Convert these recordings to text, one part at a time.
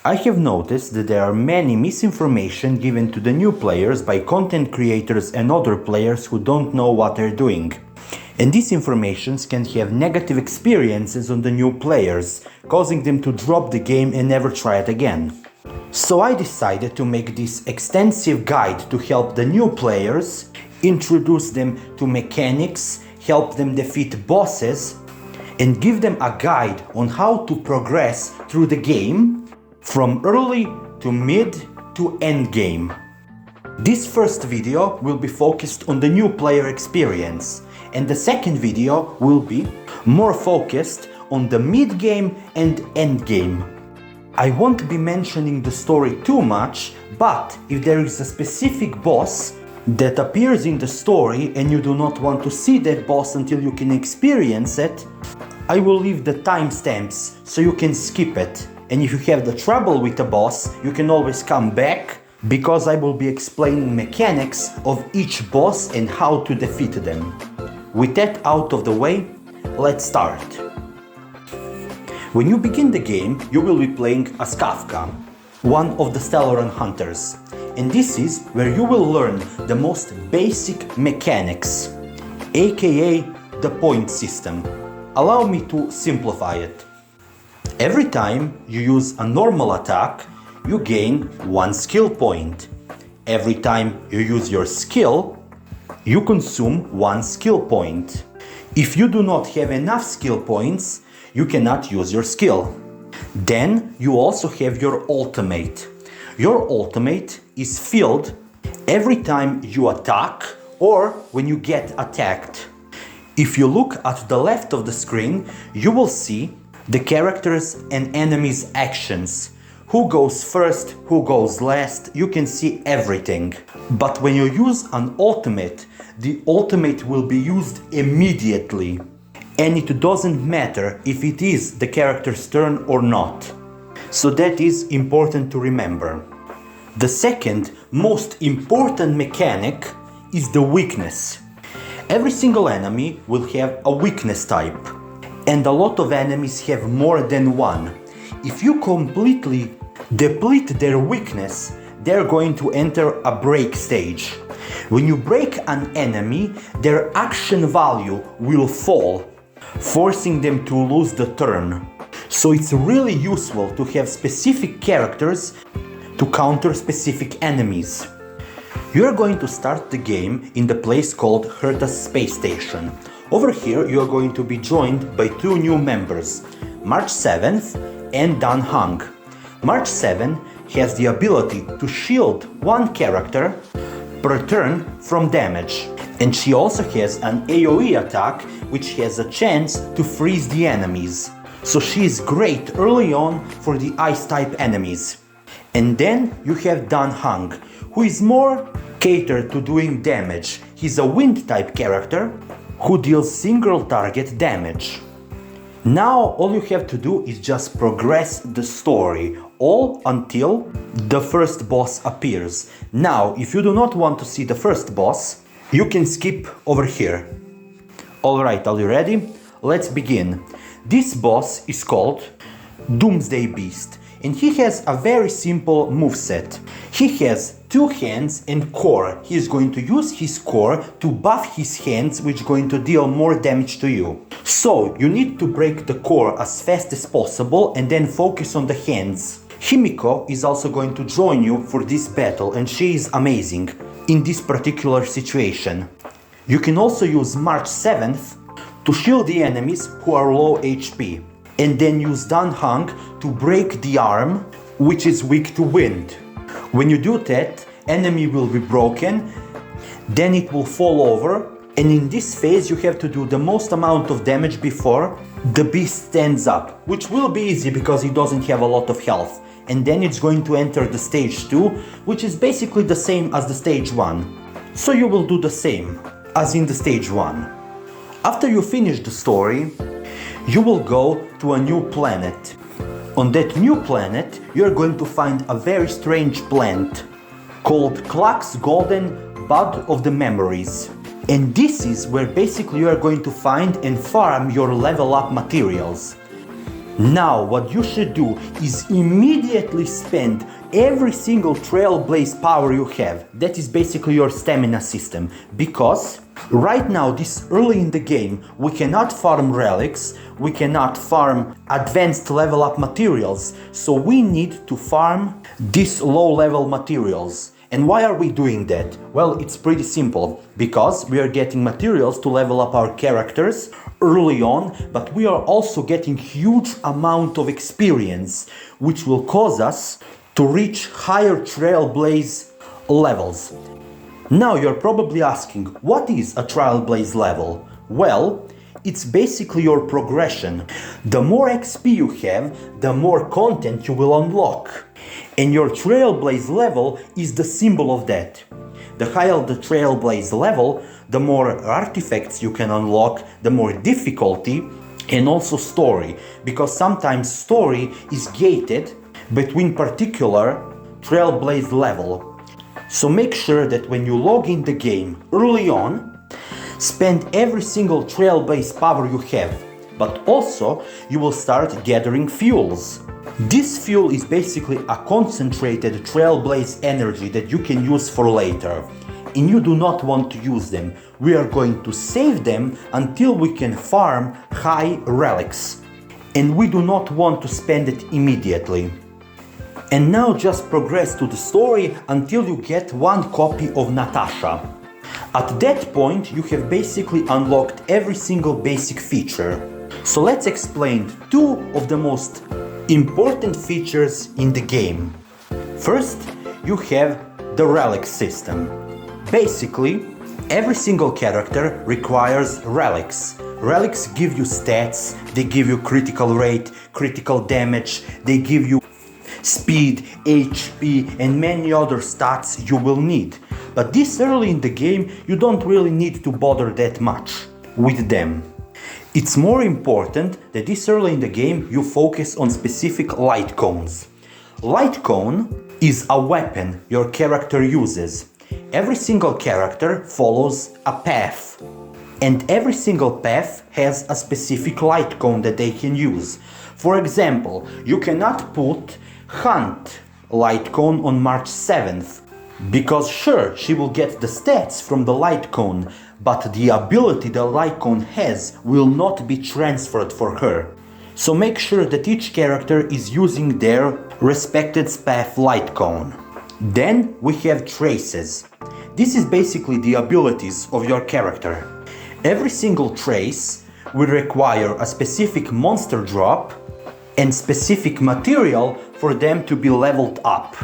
I have noticed that there are many misinformation given to the new players by content creators and other players who don't know what they're doing. And these informations can have negative experiences on the new players, causing them to drop the game and never try it again. So I decided to make this extensive guide to help the new players, introduce them to mechanics, help them defeat bosses, and give them a guide on how to progress through the game from early to mid to end game. This first video will be focused on the new player experience, and the second video will be more focused on the mid game and end game. I won't be mentioning the story too much, but if there is a specific boss that appears in the story and you do not want to see that boss until you can experience it, I will leave the timestamps so you can skip it. And if you have the trouble with the boss, you can always come back, because I will be explaining mechanics of each boss and how to defeat them. With that out of the way, let's start. When you begin the game, you will be playing as Kafka, one of the Stellaron hunters. And this is where you will learn the most basic mechanics, aka the point system. Allow me to simplify it. Every time you use a normal attack, you gain 1 skill point. Every time you use your skill, you consume 1 skill point. If you do not have enough skill points, you cannot use your skill. Then you also have your ultimate. Your ultimate is filled every time you attack or when you get attacked. If you look at the left of the screen, you will see the characters and enemies' actions. Who goes first, who goes last, you can see everything. But when you use an ultimate, the ultimate will be used immediately. And it doesn't matter if it is the character's turn or not. So that is important to remember. The second most important mechanic is the weakness. Every single enemy will have a weakness type. And a lot of enemies have more than one. If you completely deplete their weakness, they're going to enter a break stage. When you break an enemy, their action value will fall, forcing them to lose the turn. So it's really useful to have specific characters to counter specific enemies. You're going to start the game in the place called Herta's Space Station. Over here you are going to be joined by 2 new members, March 7th and Dan Hung. March 7 has the ability to shield one character per turn from damage. And she also has an AoE attack which has a chance to freeze the enemies. So she is great early on for the ice type enemies. And then you have Dan Hung, who is more catered to doing damage. He's a wind type character who deals single target damage. Now all you have to do is just progress the story, all until the first boss appears. Now, if you do not want to see the first boss, you can skip over here. Alright, are you ready? Let's begin. This boss is called Doomsday Beast, and he has a very simple moveset. He has 2 hands and core. He is going to use his core to buff his hands, which is going to deal more damage to you. So you need to break the core as fast as possible and then focus on the hands. Himiko is also going to join you for this battle, and she is amazing in this particular situation. You can also use March 7th to shield the enemies who are low HP, and then use Dan Hung to break the arm, which is weak to wind. When you do that, enemy will be broken, then it will fall over, and in this phase you have to do the most amount of damage before the beast stands up, which will be easy because he doesn't have a lot of health. And then it's going to enter the stage 2, which is basically the same as the stage 1. So you will do the same as in the stage 1. After you finish the story, you will go to a new planet. On that new planet, you are going to find a very strange plant called Clark's Golden Bud of the Memories. And this is where basically you are going to find and farm your level up materials. Now what you should do is immediately spend every single Trailblaze power you have. That is basically your stamina system, because right now, this early in the game, we cannot farm relics, we cannot farm advanced level up materials, so we need to farm these low level materials. And why are we doing that? Well, it's pretty simple, because we are getting materials to level up our characters early on, but we are also getting huge amount of experience, which will cause us to reach higher Trailblaze levels. Now you're probably asking, what is a Trailblaze level? Well, it's basically your progression. The more XP you have, the more content you will unlock. And your Trailblaze level is the symbol of that. The higher the Trailblaze level, the more artifacts you can unlock, the more difficulty, and also story. Because sometimes story is gated between particular Trailblaze level. So make sure that when you log in the game early on, spend every single Trailblaze power you have, but also you will start gathering fuels. This fuel is basically a concentrated Trailblaze energy that you can use for later. And you do not want to use them. We are going to save them until we can farm high relics. And we do not want to spend it immediately. And now just progress to the story until you get one copy of Natasha. At that point, you have basically unlocked every single basic feature. So let's explain two of the most important features in the game. First, you have the relic system. Basically, every single character requires relics. Relics give you stats, they give you critical rate, critical damage, they give you speed, HP, and many other stats you will need. But this early in the game, you don't really need to bother that much with them. It's more important that this early in the game you focus on specific light cones. Light cone is a weapon your character uses. Every single character follows a path. And every single path has a specific light cone that they can use. For example, you cannot put Hunt light cone on March 7th, because sure, she will get the stats from the light cone, but the ability the light cone has will not be transferred for her. So make sure that each character is using their respected path light cone. Then we have traces. This is basically the abilities of your character. Every single trace will require a specific monster drop and specific material for them to be leveled up.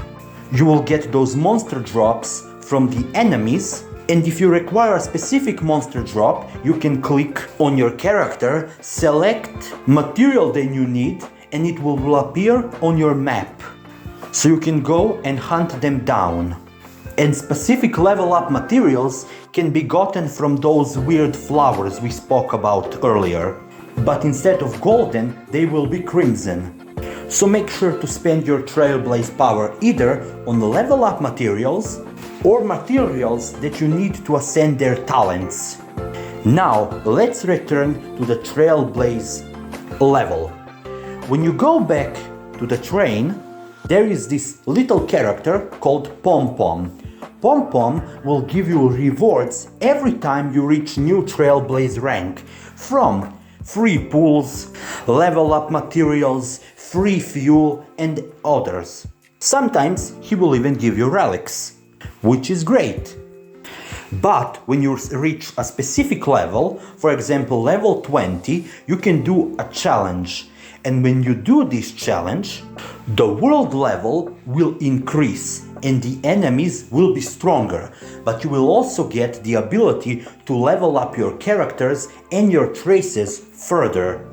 You will get those monster drops from the enemies, and if you require a specific monster drop, you can click on your character, select material that you need, and it will appear on your map. So you can go and hunt them down. And specific level up materials can be gotten from those weird flowers we spoke about earlier. But instead of golden, they will be crimson. So make sure to spend your Trailblaze power either on the level up materials or materials that you need to ascend their talents. Now let's return to the Trailblaze level. When you go back to the train, there is this little character called Pom Pom. Pom Pom will give you rewards every time you reach new Trailblaze rank, from free pools, level up materials, free fuel, and others. Sometimes he will even give you relics, which is great. But when you reach a specific level, for example level 20, you can do a challenge. And when you do this challenge, the world level will increase and the enemies will be stronger, but you will also get the ability to level up your characters and your traces further.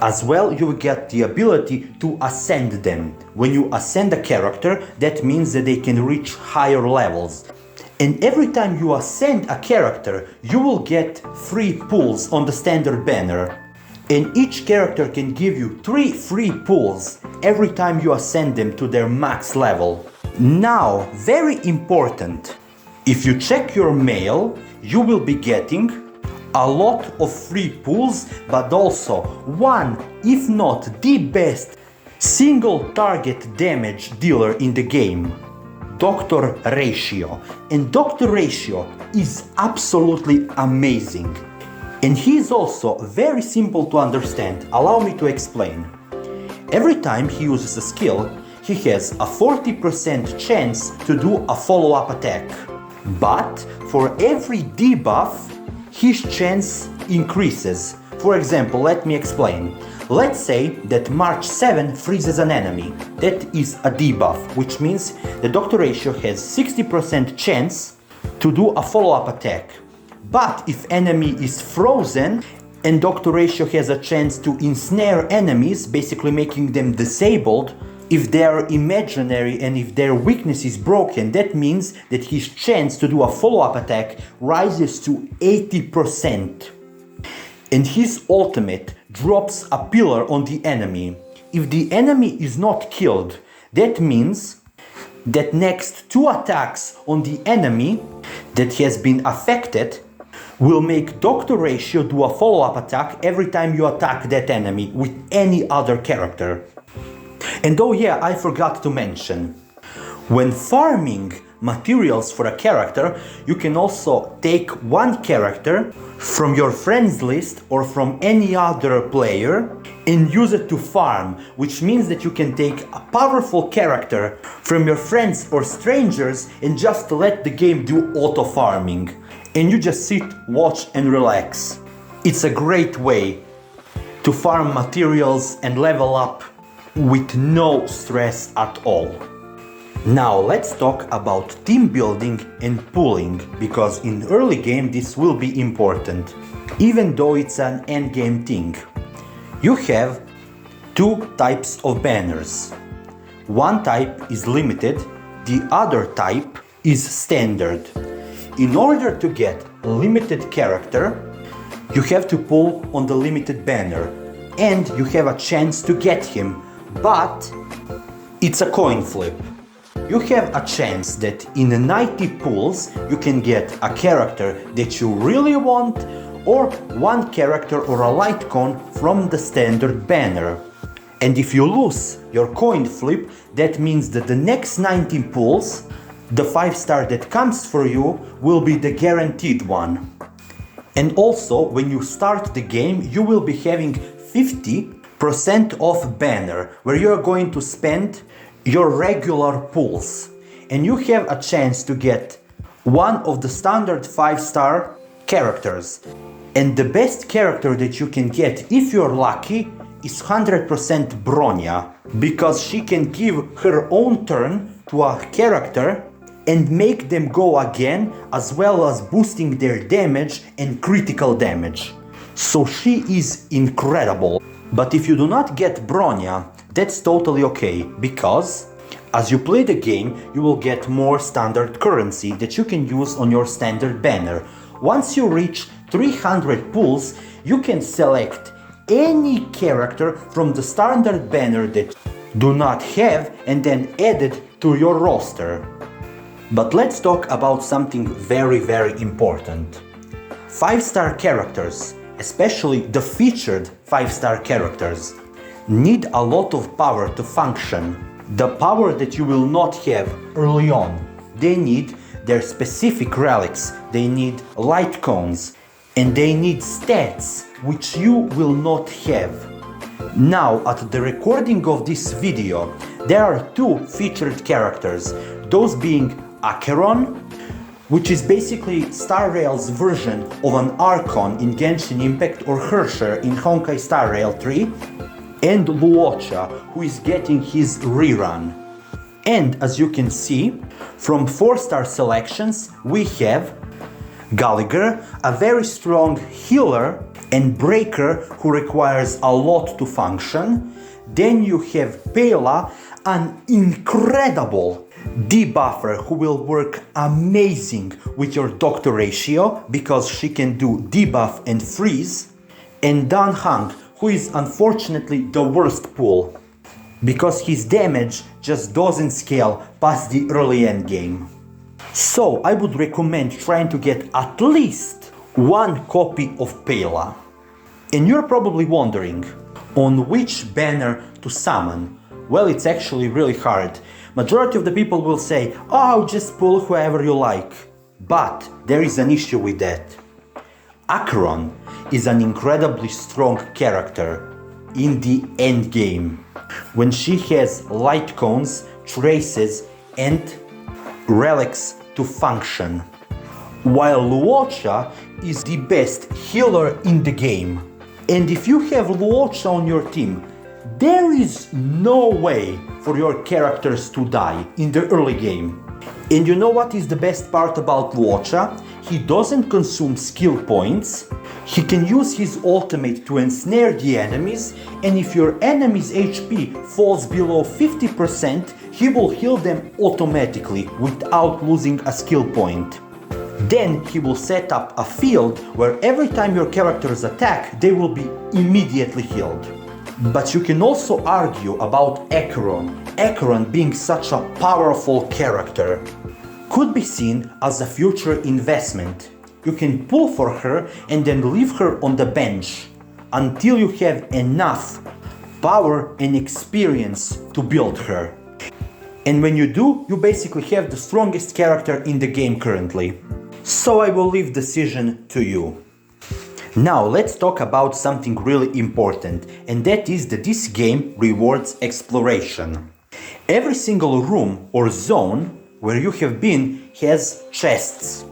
As well, you will get the ability to ascend them. When you ascend a character, that means that they can reach higher levels. And every time you ascend a character, you will get free pulls on the standard banner. And each character can give you 3 free pulls every time you ascend them to their max level. Now, very important, if you check your mail, you will be getting a lot of free pulls, but also one, if not the best, single target damage dealer in the game, Dr. Ratio. And Dr. Ratio is absolutely amazing. And he is also very simple to understand. Allow me to explain. Every time he uses a skill, he has a 40% chance to do a follow-up attack. But for every debuff, his chance increases. For example, let me explain. Let's say that March 7 freezes an enemy. That is a debuff, which means the Dr. Ratio has 60% chance to do a follow-up attack. But if enemy is frozen and Dr. Ratio has a chance to ensnare enemies, basically making them disabled, if they are imaginary and if their weakness is broken, that means that his chance to do a follow-up attack rises to 80%. And his ultimate drops a pillar on the enemy. If the enemy is not killed, that means that next 2 attacks on the enemy that has been affected will make Dr. Ratio do a follow-up attack every time you attack that enemy with any other character. And oh yeah, I forgot to mention, when farming materials for a character, you can also take one character from your friends list or from any other player and use it to farm, which means that you can take a powerful character from your friends or strangers and just let the game do auto farming. And you just sit, watch and relax. It's a great way to farm materials and level up with no stress at all. Now let's talk about team building and pulling, because in early game this will be important, even though it's an end game thing. You have 2 types of banners. One type is limited, the other type is standard. In order to get a limited character, you have to pull on the limited banner and you have a chance to get him, but it's a coin flip. You have a chance that in 90 pulls you can get a character that you really want or one character or a light con from the standard banner. And if you lose your coin flip, that means that the next 19 pulls, the 5-star that comes for you will be the guaranteed one. And also, when you start the game, you will be having 50% off banner, where you are going to spend your regular pulls. And you have a chance to get one of the standard 5-star characters. And the best character that you can get, if you're lucky, is 100% Bronya, because she can give her own turn to a character and make them go again, as well as boosting their damage and critical damage. So she is incredible. But if you do not get Bronya, that's totally okay, because as you play the game, you will get more standard currency that you can use on your standard banner. Once you reach 300 pulls, you can select any character from the standard banner that you do not have and then add it to your roster. But let's talk about something very, very important. 5-star characters, especially the featured 5-star characters, need a lot of power to function. The power that you will not have early on. They need their specific relics, they need light cones, and they need stats which you will not have. Now, at the recording of this video, there are 2 featured characters, those being Acheron, which is basically Star Rail's version of an Archon in Genshin Impact or Hersher in Honkai Star Rail 3, and Luocha, who is getting his rerun. And as you can see, from 4-star selections we have Gallagher, a very strong healer and breaker who requires a lot to function. Then you have Pela, an incredible debuffer who will work amazing with your Dr. Ratio because she can do debuff and freeze. And Dan Hang, who is unfortunately the worst pull because his damage just doesn't scale past the early end game. So I would recommend trying to get at least one copy of Pela. And you're probably wondering on which banner to summon. Well, it's actually really hard. Majority of the people will say, oh, just pull whoever you like. But there is an issue with that. Acheron is an incredibly strong character in the end game, when she has light cones, traces and relics to function, while Luocha is the best healer in the game. And if you have Luocha on your team, there is no way for your characters to die in the early game. And you know what is the best part about Luocha? He doesn't consume skill points. He can use his ultimate to ensnare the enemies, and if your enemy's HP falls below 50%, he will heal them automatically without losing a skill point. Then he will set up a field where every time your characters attack, they will be immediately healed. But you can also argue about Acheron. Acheron being such a powerful character could be seen as a future investment. You can pull for her and then leave her on the bench until you have enough power and experience to build her. And when you do, you basically have the strongest character in the game currently. So I will leave decision to you. Now let's talk about something really important, and that is that this game rewards exploration. Every single room or zone where you have been has chests.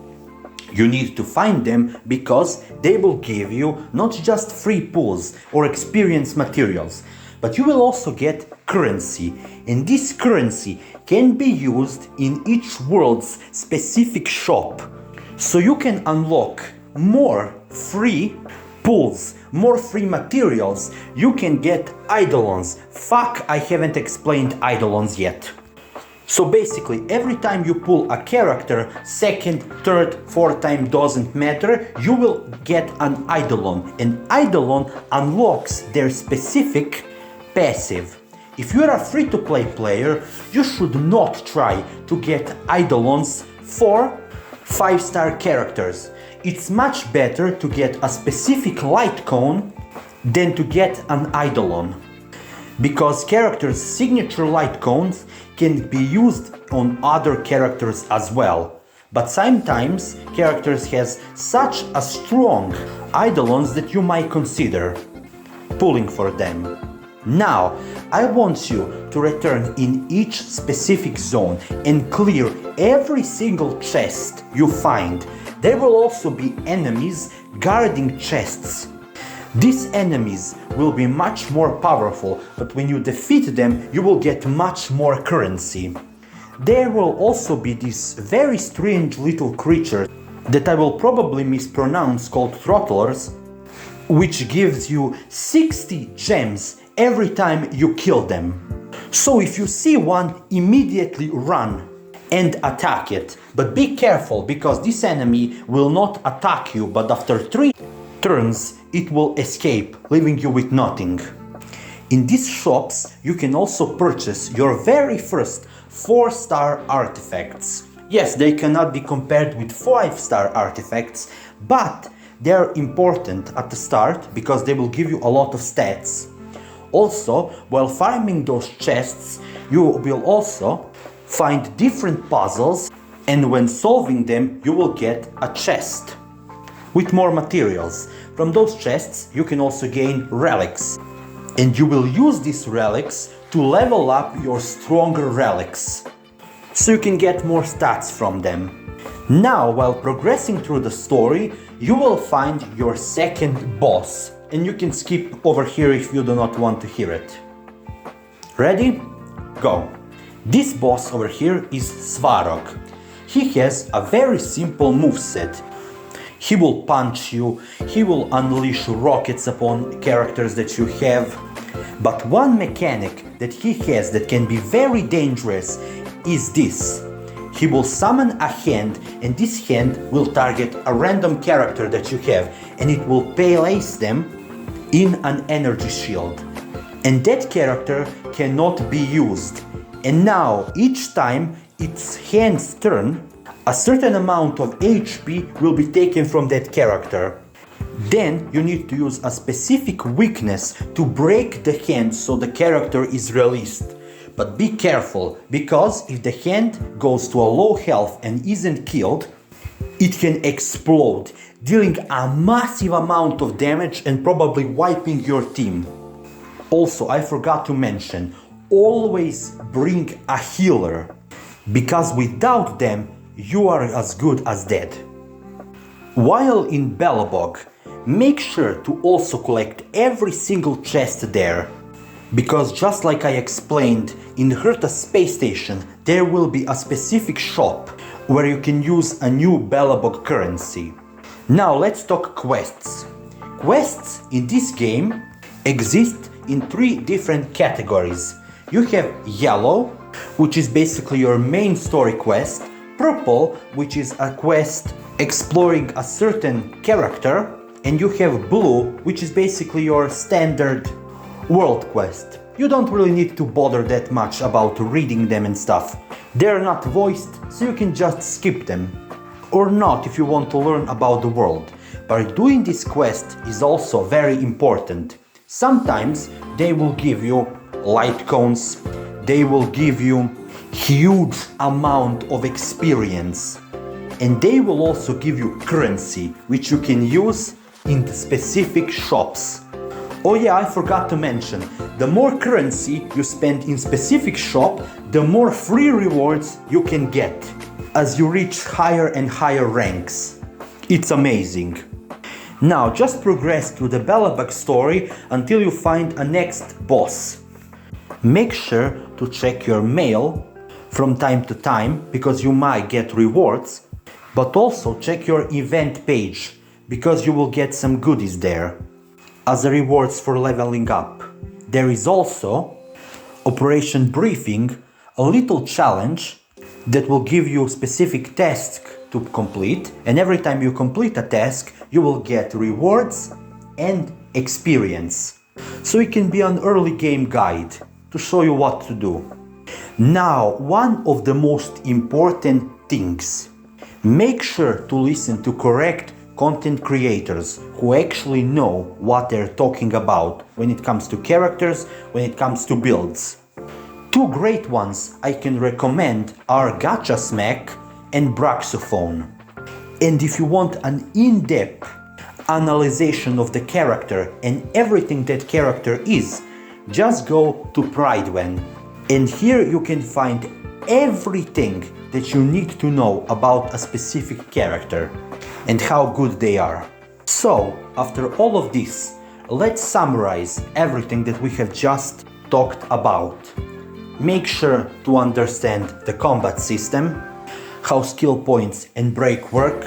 You need to find them because they will give you not just free pulls or experience materials, but you will also get currency, and this currency can be used in each world's specific shop. So you can unlock more free pulls, more free materials. You can get eidolons. Fuck, I haven't explained eidolons yet. So basically, every time you pull a character, second, third, fourth time doesn't matter, you will get an eidolon. And eidolon unlocks their specific passive. If you are a free-to-play player, you should not try to get eidolons for 5-star characters. It's much better to get a specific light cone than to get an eidolon, because characters' signature light cones can be used on other characters as well. But sometimes characters has such a strong eidolons that you might consider pulling for them. Now, I want you to return in each specific zone and clear every single chest you find. There will also be enemies guarding chests. These enemies will be much more powerful, but when you defeat them, you will get much more currency. There will also be this very strange little creature that I will probably mispronounce, called throttlers, which gives you 60 gems every time you kill them. So if you see one, immediately run and attack it. But be careful, because this enemy will not attack you, but after 3 turns it will escape, leaving you with nothing. In these shops you can also purchase your very first 4-star artifacts. Yes, they cannot be compared with 5-star artifacts, but they are important at the start because they will give you a lot of stats. Also, while farming those chests, you will also find different puzzles, and when solving them you will get a chest with more materials. From those chests you can also gain relics, and you will use these relics to level up your stronger relics, so you can get more stats from them. Now, while progressing through the story, you will find your second boss, and you can skip over here if you do not want to hear it. Ready? Go! This boss over here is Svarog. He has a very simple moveset. He will punch you, he will unleash rockets upon characters that you have. But one mechanic that he has that can be very dangerous is this. He will summon a hand, and this hand will target a random character that you have, and it will place them in an energy shield. And that character cannot be used. And now, each time it's hand's turn, A certain amount of HP will be taken from that character. Then you need to use a specific weakness to break the hand so the character is released. But be careful, because if the hand goes to a low health and isn't killed, it can explode, dealing a massive amount of damage and probably wiping your team. Also, I forgot to mention, always bring a healer, because without them, you are as good as dead. While in Belobog, make sure to also collect every single chest there, because just like I explained, in Herta space station there will be a specific shop where you can use a new Belobog currency. Now let's talk quests. Quests in this game exist in 3 different categories. You have yellow, which is basically your main story quest, purple, which is a quest exploring a certain character, and you have blue, which is basically your standard world quest. You don't really need to bother that much about reading them and stuff. They're not voiced, so you can just skip them. Or not if you want to learn about the world. But doing this quest is also very important. Sometimes they will give you light cones, they will give you huge amount of experience, and they will also give you currency, which you can use in the specific shops. Oh yeah, I forgot to mention, the more currency you spend in specific shop, the more free rewards you can get as you reach higher and higher ranks. It's amazing. Now just progress through the Belobog story until you find a next boss. Make sure to check your mail from time to time, because you might get rewards, but also check your event page, because you will get some goodies there as a rewards for leveling up. There is also Operation Briefing, a little challenge that will give you specific tasks to complete, and every time you complete a task you will get rewards and experience. So it can be an early game guide to show you what to do. Now, one of the most important things, make sure to listen to correct content creators who actually know what they're talking about when it comes to characters, when it comes to builds. 2 great ones I can recommend are Gacha Smack and Braxophone. And if you want an in-depth analyzation of the character and everything that character is, just go to Pridewen. And here you can find everything that you need to know about a specific character and how good they are. So, after all of this, let's summarize everything that we have just talked about. Make sure to understand the combat system, how skill points and break work.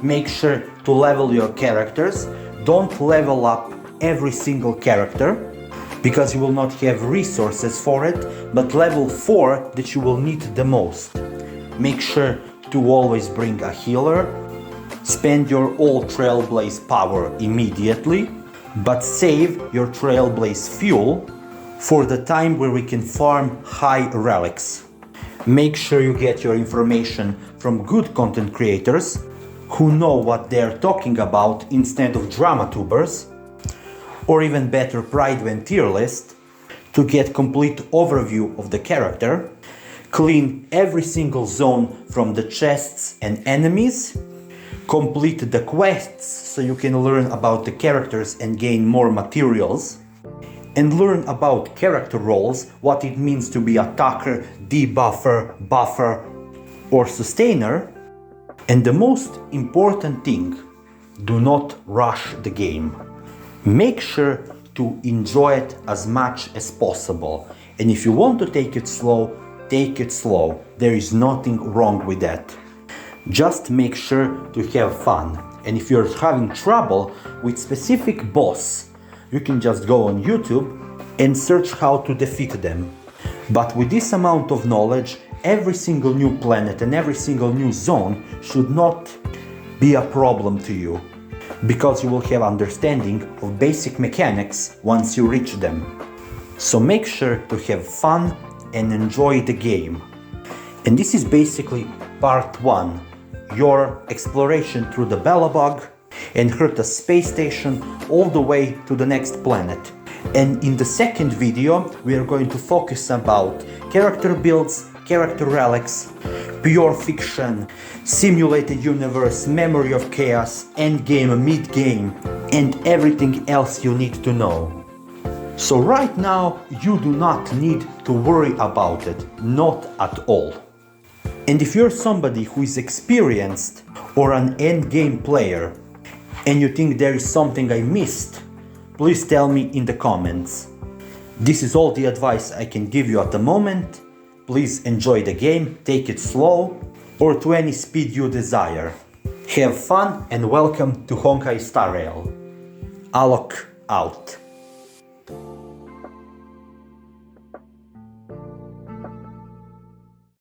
Make sure to level your characters. Don't level up every single character, because you will not have resources for it, but level 4 that you will need the most. Make sure to always bring a healer. Spend your all Trailblaze power immediately, but save your Trailblaze fuel for the time where we can farm high relics. Make sure you get your information from good content creators who know what they're talking about instead of drama tubers, or even better, Pridewen tier list, to get complete overview of the character. Clean every single zone from the chests and enemies. Complete the quests so you can learn about the characters and gain more materials. And learn about character roles, what it means to be attacker, debuffer, buffer, or sustainer. And the most important thing, do not rush the game. Make sure to enjoy it as much as possible. And if you want to take it slow, take it slow. There is nothing wrong with that. Just make sure to have fun. And if you're having trouble with specific boss, you can just go on YouTube and search how to defeat them. But with this amount of knowledge, every single new planet and every single new zone should not be a problem to you, because you will have understanding of basic mechanics once you reach them. So make sure to have fun and enjoy the game. And this is basically part 1 your exploration through the Belobog and hurt a space station all the way to the next planet. And in the second video, we are going to focus about character builds, character relics, pure fiction, simulated universe, memory of chaos, endgame, mid-game, and everything else you need to know. So right now, you do not need to worry about it, not at all. And if you're somebody who is experienced or an endgame player, and you think there is something I missed, please tell me in the comments. This is all the advice I can give you at the moment. Please enjoy the game, take it slow, or to any speed you desire. Have fun and welcome to Honkai Star Rail. Alok out.